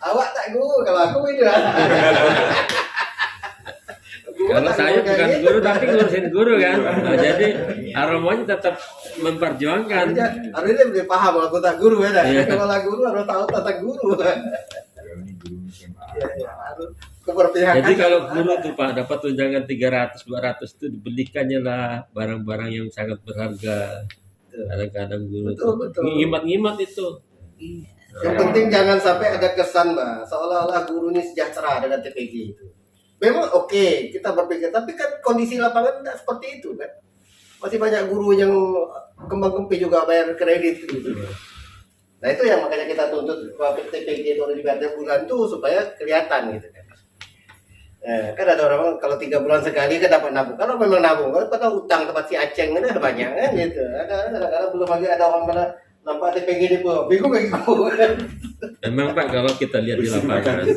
Awak tak guru, kalau aku itu. Kalau saya bukan guru tapi ngurusin guru kan. Nah, jadi aromanya tetap memperjuangkan. Harusnya lebih paham kalau aku tak guru ya. Kalau guru harus tahu tata guru. Harus keberpihakan. Jadi kalau guru tuh Pak dapat tunjangan 300-200 itu dibelikannya lah barang-barang yang sangat berharga. Kadang-kadang guru ngimat-ngimat itu. Yang penting jangan sampai ada kesan Mbak, seolah-olah guru ini sejahtera dengan TPG itu. Memang oke, kita berpikir, tapi kan kondisi lapangan tidak seperti itu kan. Masih banyak guru yang kembang-kempis juga bayar kredit gitu. Nah itu yang makanya kita tuntut TPG itu harus dibayar bulan tuh supaya kelihatan gitu kan. Kan ada orang kalau 3 bulan sekali kan dapat nabung. Kalau memang nabung, kalau pada utang tempat si Aceng kan ada banyak kan gitu. Kadang-kadang belum lagi ada orang pada nampak TPG di bawah, bingung kayak gitu. Memang Pak kalau kita lihat di lapangan,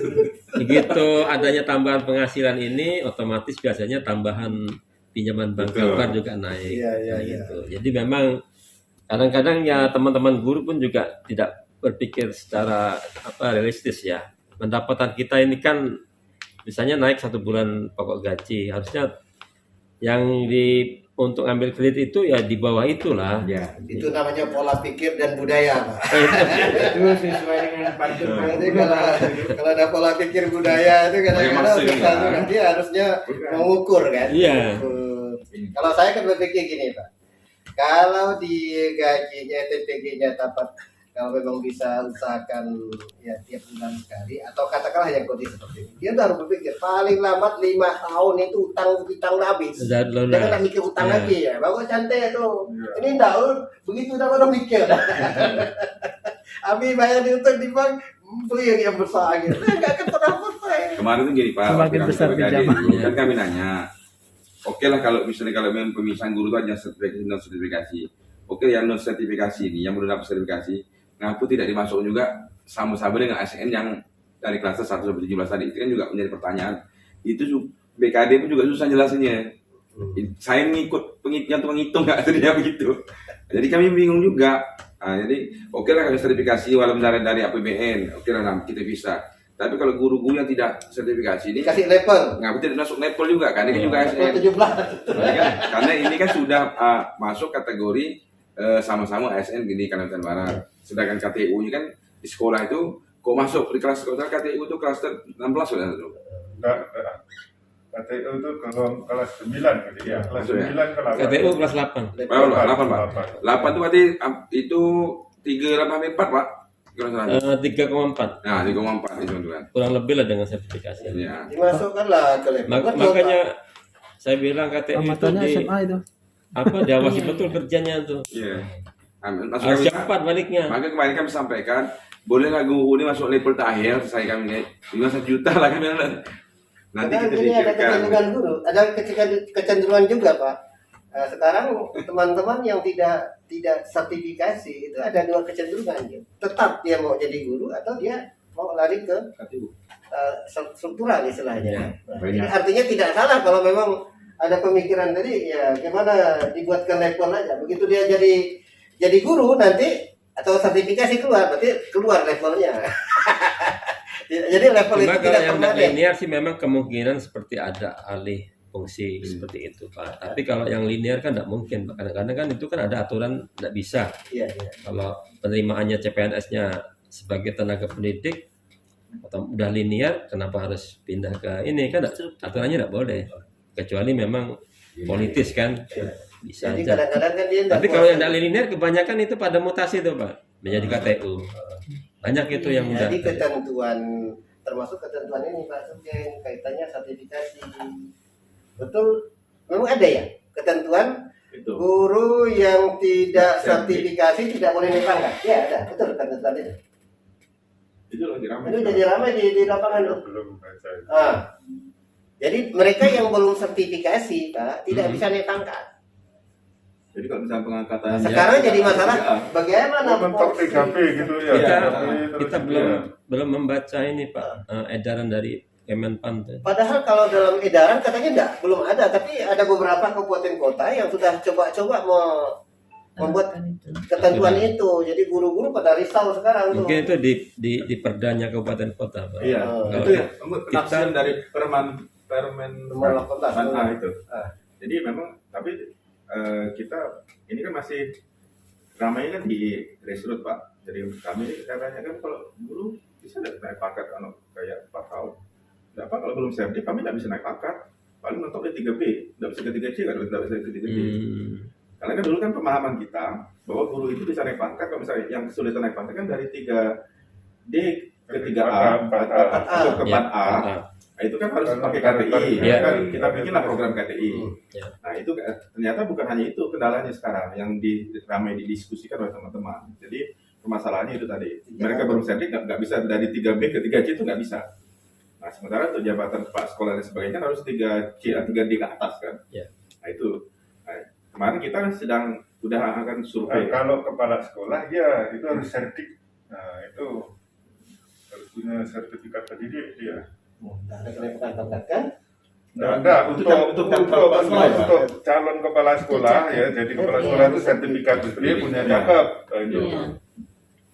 begitu adanya tambahan penghasilan ini, otomatis biasanya tambahan pinjaman bank sampah juga naik. Gitu. Jadi memang kadang-kadang ya teman-teman guru pun juga tidak berpikir secara realistis ya. Pendapatan kita ini kan misalnya naik 1 bulan pokok gaji, harusnya yang untuk ambil kredit itu ya di bawah itulah. Ya, itu namanya pola pikir dan budaya, Pak. Itu sesuai dengan pantun. Jadi kalau ada pola pikir budaya itu kadang-kadang dia harusnya mengukur kan. Iya. Kalau saya kan berpikir gini, Pak. Kalau di gajinya TPG-nya dapat, kalau memang bisa usahakan ya tiap bulan sekali atau katakanlah yang kondisi seperti ini, dia harus berpikir paling lambat 5 tahun itu utang habis. Jangan tak mikir utang lagi ya. Bagus cantik tuh. Ini enggak, begitu udah baru mikir. Abi bayar di utang di bank, beli yang besar gitu. Enggak pernah selesai. Kemarin tuh gini Pak, semakin besar pinjaman. Kan kami nanya, oke lah kalau misalnya kalau memang pemisahan guru itu hanya sertifikasi non sertifikasi. Oke yang non sertifikasi ini yang belum dapat sertifikasi, ngaku tidak dimasuk juga sama-sama dengan ASN yang dari kelas 1 sampai 17 tadi. Itu kan juga menjadi pertanyaan. Itu BKD pun juga susah jelasinnya. Saya ngikut penghitung nggak terjadi begitu. Jadi kami bingung juga. Nah, jadi oke lah kalau sertifikasi walaupun dari APBN, oke lah kita bisa. Tapi kalau guru-guru yang tidak sertifikasi ini kasih level, nggak tidak masuk level juga kan? Ini juga ASN. 17. Karena ini kan sudah masuk kategori sama-sama ASN gini Kalimantan Barat. Sedangkan KTU ini kan di sekolah itu kok masuk di kelas sekolah KTU itu kelas 16 sudah itu. Enggak. KTU itu kelas 9 gitu ya. Kelas 9 ke 8. KTU kelas 8. 8 Pak. 8 itu berarti itu 384 Pak. 3,4. Nah, 3,4 itu teman-teman. Kurang lebih lah dengan sertifikasi. Ya. Dimasukkanlah ke level. Makanya saya bilang KTU itu SMA itu. diawasi betul kerjanya tuh. Iya. Harus cepat baliknya. Maka kemarin kami sampaikan, bolehlah guru ini masuk level terakhir, saya kami naik 1 juta lah kan. Nanti kita ini ada pikirkan. kecenderungan dulu, ada kecenderungan juga Pak. Sekarang teman-teman yang tidak sertifikasi itu ada 2 kecenderungan. Tetap dia mau jadi guru atau dia mau lari ke struktural istilahnya. Jadi artinya tidak salah kalau memang ada pemikiran tadi ya gimana dibuatkan level aja. Begitu dia jadi guru nanti atau sertifikasi keluar, berarti keluar levelnya. Jadi level Cuma itu tidak yang permanen. linear sih memang kemungkinan seperti ada alih fungsi seperti itu Pak. Tapi kalau yang linear kan tidak mungkin. Kadang-kadang kan itu kan ada aturan tidak bisa. Iya. Kalau penerimaannya CPNS-nya sebagai tenaga pendidik atau udah linear, kenapa harus pindah ke ini kan aturannya tidak boleh. Kecuali memang politis kan bisa Jadi aja. kadang-kadang kan dia Tapi kalau yang tidak linear kebanyakan itu pada mutasi tuh Pak, menjadi KTU. Banyak itu yang udah. jadi ketentuan termasuk ketentuan ini Pak Sugeng kaitannya sertifikasi. Betul, memang ada ya ketentuan Itu. guru yang tidak sertifikasi tidak boleh naik pangkat. Ya ada, betul ketentuan itu. Itu lagi ramai. Itu jadi ramai di lapangan tuh. Belum baca. Jadi mereka yang belum sertifikasi Pak tidak bisa naik pangkat. Jadi kalau misalnya pengangkatan Sekarang jadi masalah bagaimana Mentok porsi- 3P gitu ya. Kita belum membaca ini Pak edaran dari Kemenpan tuh. Padahal kalau dalam edaran katanya belum ada, tapi ada beberapa kabupaten kota yang sudah coba-coba membuat ketentuan itu. Jadi guru-guru pada risau sekarang tuh. Mungkin itu di perdanya kabupaten kota, Pak. Iya, Oh. itu ya penafsiran dari permen Nomor 18. Nah, itu. Ah. Jadi memang tapi kita ini kan masih ramainya kan di grassroots Pak. Jadi kami katanya kan kalau guru bisa naik pangkat kayak Pak tahu. Tidak apa kalau belum sertif kami tidak bisa naik pangkat. Paling mentok di 3B, tidak bisa ke 3C kan, tidak bisa ke 3B. Karena kan dulu kan pemahaman kita bahwa guru itu bisa naik pangkat, kalau misalnya yang kesulitan naik pangkat kan dari 3D ke 3A, atau ke 4A. Nah, itu kan harus pakai KTI. Ya. Kan kita bikinlah program KTI. Ya. Nah, itu ternyata bukan hanya itu kendalanya sekarang yang ramai didiskusikan oleh teman-teman. Jadi permasalahannya itu tadi. Mereka belum sertif nggak bisa dari 3B ke 3C itu nggak bisa. Nah, sementara untuk jabatan kepala sekolah dan sebagainya harus 3C, 3D ke atas kan. Ya. Nah, itu. Nah, kemarin kita sedang udah akan survei. Kalau kepala sekolah ya itu harus sertif. Nah itu harus punya sertifikat pendidik dia. Nggak ada kenaikan pangkat kan? Nggak ada Untuk kepala sekolah, ya, Pak? untuk calon kepala sekolah ya. Jadi kepala sekolah itu sertifikat dia punya cakep. Itu. Iya.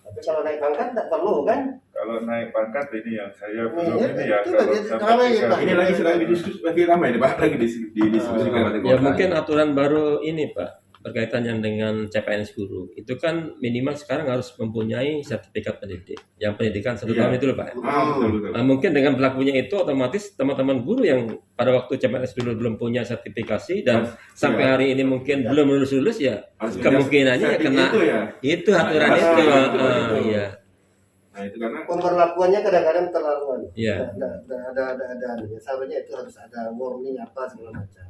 Tapi kalau naik pangkat nggak perlu kan? Kalau naik pangkat ini yang saya belum Iya, ini ya. itu Kalau lagi sampai ramai, tiga- Pak. Ini lagi sedang didiskusi, lagi ramai nih Pak, lagi didiskusikan oleh Ya mungkin aturan baru ini Pak berkaitannya dengan CPNS guru itu kan minimal sekarang harus mempunyai sertifikat pendidik yang pendidikan 1 Iya. tahun itu loh Pak. betul. Nah, mungkin dengan berlakunya itu otomatis teman-teman guru yang pada waktu CPNS dulu belum punya sertifikasi dan sampai hari ini mungkin belum lulus ya Harus kemungkinannya ya kena itu ya. itu aturan Nah, itu. itu. Iya. Nah, itu karena Pemberlakuannya kadang-kadang terlaluan. Iya. Ada seharusnya itu harus ada warning apa segala macam.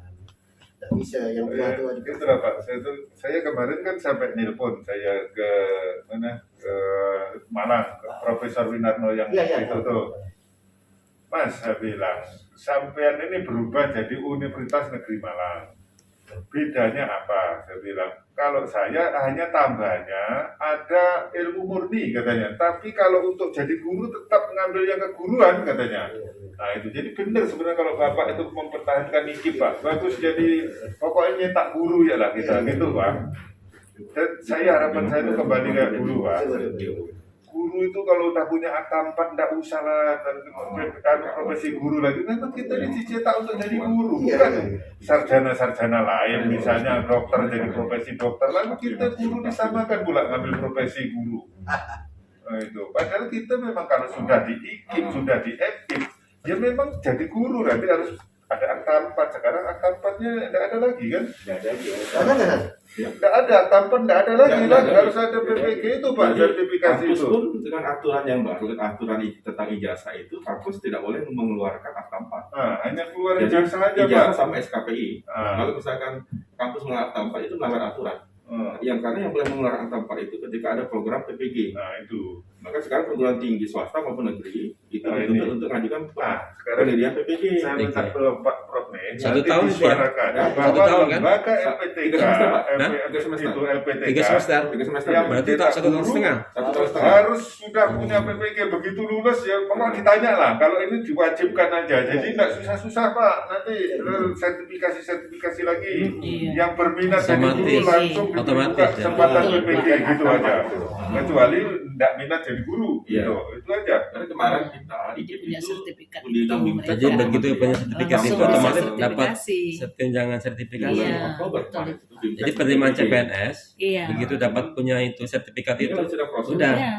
Nggak bisa yang tua-tua juga. Itu lah Pak, saya kemarin kan sampai nelpon saya ke mana ke Malang ke Profesor Winarno yang Iya, iya. itu tuh. Mas, saya bilang sampean ini berubah jadi Universitas Negeri Malang. Bedanya apa? Saya bilang kalau saya hanya tambahnya ada ilmu murni katanya. Tapi kalau untuk jadi guru tetap mengambil yang keguruan katanya. Nah itu jadi benar sebenarnya kalau bapak itu mempertahankan ini Pak, bagus jadi pokoknya nyetak guru ya lah kita gitu Pak. Dan saya harapan saya itu kembali kayak dulu Pak. Guru itu kalau udah punya akta 4 enggak usah lah dan profesi guru lagi. Memang kita dicetak untuk jadi guru, bukan sarjana-sarjana lain misalnya dokter jadi profesi dokter. Lalu kita guru disamakan pula ngambil profesi guru. Nah, itu. Padahal kita memang kalau sudah diikip, sudah diekip, ya memang jadi guru nanti harus ada akta 4. Sekarang akta 4-nya enggak ada lagi kan? Ada kan? Enggak ada, akta 4 enggak ada lagi Nggak kan? ada. Harus ada PPG itu Pak, Jadi, sertifikasi kampus itu. pun dengan aturan yang baru, aturan tentang ijazah itu, kampus tidak boleh mengeluarkan akta 4. Nah, hanya keluar Jadi ijazah aja ijazah Pak. sama SKPI. Ah. Kalau misalkan kampus mengeluarkan akta 4 itu melanggar aturan. Karena yang boleh mengeluarkan akta 4 itu ketika ada program PPG. Nah, itu. Maka sekarang perguruan tinggi swasta maupun negeri itu Nah, dituntut ini. untuk mengajukan Nah, sekarang pendirian PPG. saya minta ke Pak Prof nih, 1 nanti tahun disuarakan ya? bahwa 1 tahun kan? lembaga LPTK, 3 semester, Pak. Hah? 3 semester. itu LPTK 3 semester. 3 semester. Yang Berarti tak mencetak 1 tahun guru setengah. 1 tahun setengah. harus sudah punya PPG. Begitu lulus ya pokoknya ditanya lah. Kalau ini diwajibkan aja, jadi nggak susah-susah Pak. Nanti sertifikasi lagi. Iya. Yang berminat jadi guru Otomatis. langsung dibuka Otomatis, ya. kesempatan PPG gitu aja. Kecuali nggak minat jadi guru, Iya. gitu. Itu aja. Karena kemarin kita IKIP Punya itu sertifikat udah itu mereka. Jadi begitu punya sertifikat Langsung itu bisa otomatis dapat sertifikasi. tunjangan sertifikat. Iya, Oktober betul. kemarin itu tim Jadi ses penerimaan PPG. CPNS Iya. begitu dapat punya itu sertifikat Ini itu kan sudah proses. Udah. Iya.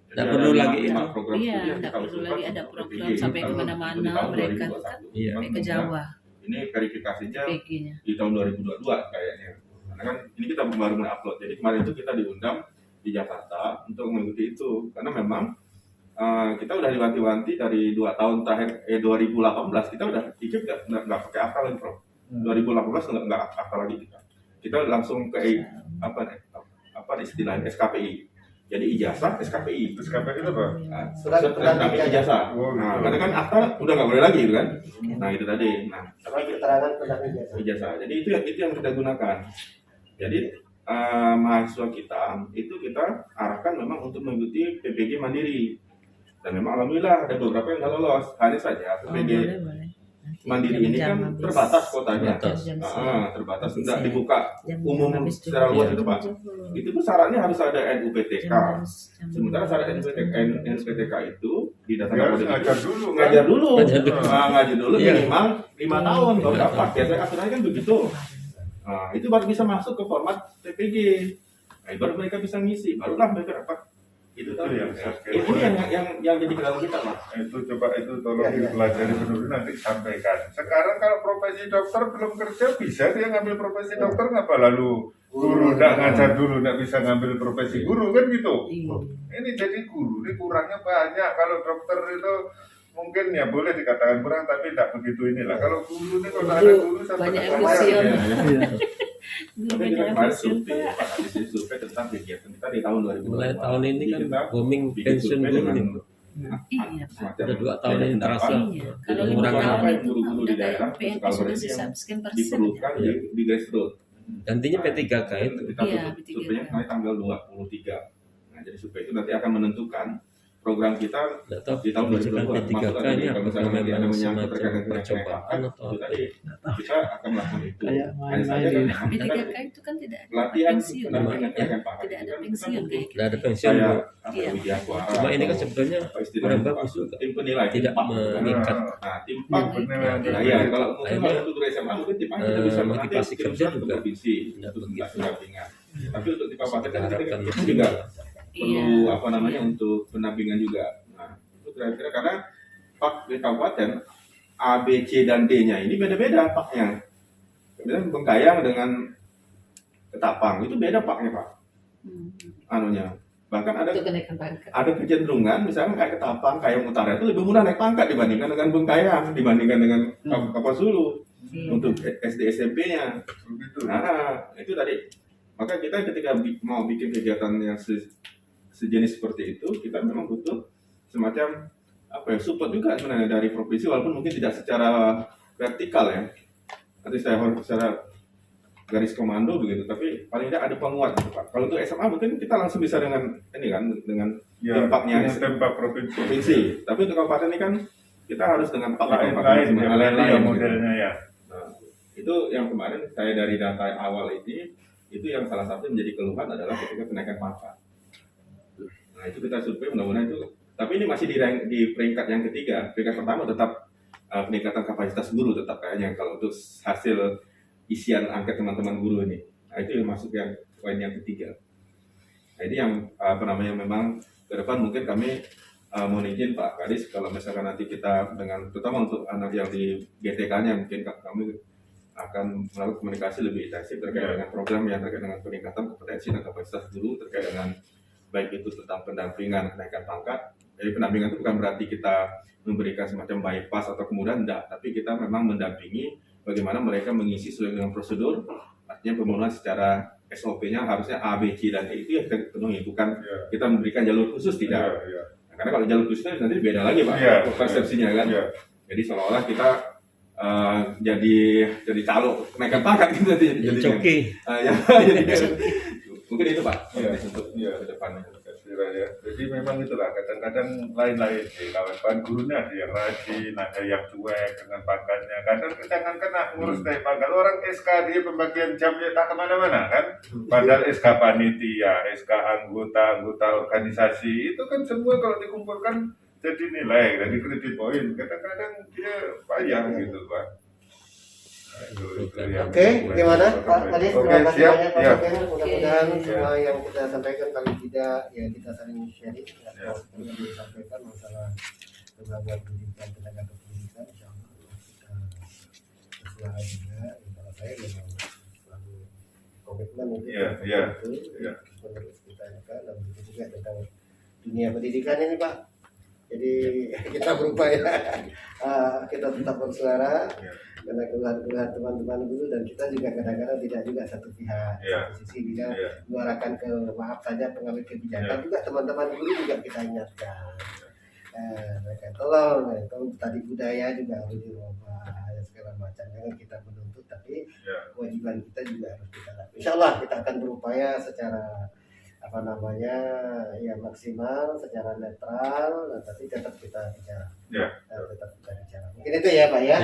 nggak perlu lagi itu. program Iya, studi yang nggak kita perlu usulkan lagi ada untuk program PPG sampai tahun- kemana-mana di tahun mereka 2021. kan Iya. sampai ke Jawa Ini verifikasinya PG-nya. di tahun 2022 kayaknya. Karena kan ini kita baru mengupload. Jadi kemarin itu kita diundang di Jakarta untuk mengikuti itu. Karena memang kita udah diwanti-wanti dari 2 tahun terakhir 2018 kita udah ikut nggak pakai akta lagi Prof. 2018 nggak akta lagi kita langsung ke apa istilahnya SKPI. Jadi ijazah SKPI. Terus KPI itu apa? Nah, Surat tapi ijazah. Oh, Nah, gitu. karena kan akta udah nggak boleh lagi gitu kan. Nah itu tadi. Nah Surat keterangan pendamping jasa. ijazah. Jadi itu yang kita gunakan. Jadi mahasiswa kita itu kita arahkan memang untuk mengikuti PPG mandiri. Dan memang alhamdulillah ada beberapa yang nggak lolos. Hanya saja Oh, PPG boleh. mandiri ini kan Jam-jam habis. terbatas kotanya. Terbatas. Terbatas, Habis tidak ya. dibuka Jam umum habis secara juga. luas Iya. itu Pak. Itu tuh syaratnya harus ada NUPTK. Sementara syarat NUPTK NUPTK itu di data Dia harus Napoleon ngajar itu dulu kan. ngajar dulu, Ngajar dulu. ngajar dulu Iya. minimal 5 tahun baru Iya. dapat. Biasanya aturannya kan begitu. Nah, itu baru bisa masuk ke format TPG. Nah, baru mereka bisa ngisi, barulah mereka dapat itu Itu tadi. yang Ya. saya Ini yang jadi kendala kita Pak. Itu coba itu tolong Ya, ya. dipelajari dulu nanti sampaikan. Sekarang kalau profesi dokter belum kerja bisa dia ngambil profesi dokter ngapa lalu guru nggak ngajar dulu nggak bisa ngambil profesi guru kan gitu. Iya. Ini jadi guru ini kurangnya banyak. Kalau dokter itu mungkin ya boleh dikatakan kurang tapi tidak begitu inilah. Kalau guru ini kalau ada guru sampai Banyak ke yang saya. pensiun. Iya. Dulu Tapi banyak kita yang kemarin pensiun, survei, Pak. Pak, ada survei tentang kegiatan kita di tahun 2020. Mulai tahun ini kan Kita booming bikin pensiun survei guru dengan nih. Iya, Pak. semacam Udah 2 tahun ini terasa. Iya. Kalau Jadi 5 kurang tahun apa itu Pak, guru-guru udah di daerah, kayak PNS kalau sudah berarti yang sekian persen. diperlukan Iya. di grassroots. Gantinya P3K itu. Kita Iya, tutup P3K. surveinya nanti tanggal 23. Nah, jadi survei itu nanti akan menentukan program kita Nggak tahu di tahun kebijakan 2020. P3K Masuk ini kalau misalnya apakah nanti ada memang menyangkut semacam terkait dengan percobaan atau itu apa? tadi kita akan melakukan itu. Iya, Kayak Hanya saja main-main kan gitu. kami kan P3K itu kan tidak ada pelatihan pensiun. pendampingan Iya. kenaikan pangkat Tidak ada itu kan pensiun kita kayak Nggak ada pensiun kayak Bu. apa Iya. media suara Cuma ini kan atau sebetulnya apa istilahnya kurang Pak, bagus juga. tim penilai Tidak tim PAK. mengikat. Nah, tim PAK Benar. nah ya kalau mungkin Akhirnya, kalau untuk guru SMA mungkin tim PAK kita bisa nanti motivasi tim kerja ke juga provinsi tidak untuk begitu. pendampingan. Tapi untuk di kabupaten Kita kan harapkan kita juga Iya. perlu apa namanya untuk pendampingan juga. Nah, itu kira-kira karena PAK di kabupaten A, B, C dan D-nya ini beda-beda PAK-nya. Kemudian Bengkayang dengan Ketapang itu beda PAK-nya Pak. Hmm. Anunya. Bahkan ada Itu kenaikan pangkat. ada kecenderungan misalnya kayak Ketapang, Kayong Utara itu lebih mudah naik pangkat dibandingkan dengan Bengkayang, dibandingkan dengan Kapuasulu Iya. untuk SD SMP-nya. Begitu. Nah, itu tadi. Maka kita ketika mau bikin kegiatan yang sejenis seperti itu, kita memang butuh semacam apa ya support juga sebenarnya dari provinsi walaupun mungkin tidak secara vertikal ya. Nanti saya secara garis komando begitu, tapi paling tidak ada penguat gitu Pak. Kalau untuk SMA mungkin kita langsung bisa dengan ini kan dengan Ya, tempatnya dengan tempat provinsi. provinsi. Tapi untuk kabupaten ini kan kita harus dengan Lain-lain, kabupaten lain-lain gitu. modelnya ya. Nah, itu yang kemarin saya dari data awal ini, itu yang salah satu menjadi keluhan adalah ketika kenaikan pangkat. Nah itu kita survei mudah-mudahan itu, tapi ini masih di peringkat yang ketiga. Peringkat pertama tetap peningkatan kapasitas guru tetap kayaknya kalau untuk hasil isian angket teman-teman guru ini. Nah itu yang masuk yang poin yang ketiga. Nah ini yang apa namanya memang ke depan mungkin kami mohon izin Pak Kadis kalau misalkan nanti kita dengan terutama untuk anak yang di GTK-nya mungkin kami akan melakukan komunikasi lebih intensif terkait dengan program yang terkait dengan peningkatan kompetensi dan kapasitas guru terkait dengan baik itu tentang pendampingan kenaikan pangkat. Jadi pendampingan itu bukan berarti kita memberikan semacam bypass atau kemudahan, enggak, tapi kita memang mendampingi bagaimana mereka mengisi sesuai dengan prosedur, artinya pemenuhan secara SOP-nya harusnya A, B, C, dan E itu yang kita penuhi, bukan Ya. kita memberikan jalur khusus, tidak. Ya, ya. Nah, karena kalau jalur khusus nanti beda lagi Pak, Iya. persepsinya kan. Ya. Jadi seolah-olah kita jadi calo kenaikan pangkat gitu Jadi jadi coki. ya, mungkin itu Pak Iya. untuk Iya. ke depannya. Kira ya. Jadi memang itulah kadang-kadang lain-lain sih kawan-kawan gurunya ada yang rajin, ada yang cuek dengan pangkatnya. Kadang jangan kena ngurus naik pangkat orang SK dia pembagian jamnya tak kemana-mana kan. Padahal SK panitia, SK anggota organisasi itu kan semua kalau dikumpulkan jadi nilai, jadi kredit poin. Kadang-kadang dia bayar gitu Pak. Nah, itu yang- Oke, gimana Pak Kadis? Oke, Terima kasih siap. banyak Pak Ya. Sopir. Mudah-mudahan Oke. semua yang kita sampaikan kali tidak ya kita saling sharing Ya. atau yang disampaikan masalah kegagalan pendidikan tenaga kependidikan insya Allah kita bersuara juga. Ya, kalau saya memang selalu komitmen untuk Ya, ya, itu ya. menerus kita kan dan begitu juga tentang dunia pendidikan ini Pak. Jadi kita berupaya kita tetap bersuara Ya. karena keluhan-keluhan teman-teman guru dan kita juga kadang-kadang tidak juga satu pihak Ya. satu sisi juga Ya. mengarahkan ke maaf saja pengambil kebijakan Ya. juga teman-teman guru juga kita ingatkan mereka tolong tadi budaya juga harus dirubah segala macam jangan kita menuntut tapi Ya. kewajiban kita juga harus kita lakukan. Insya Allah kita akan berupaya secara apa namanya ya maksimal secara netral tapi tetap kita bicara Ya. tetap kita bicara mungkin itu ya Pak ya.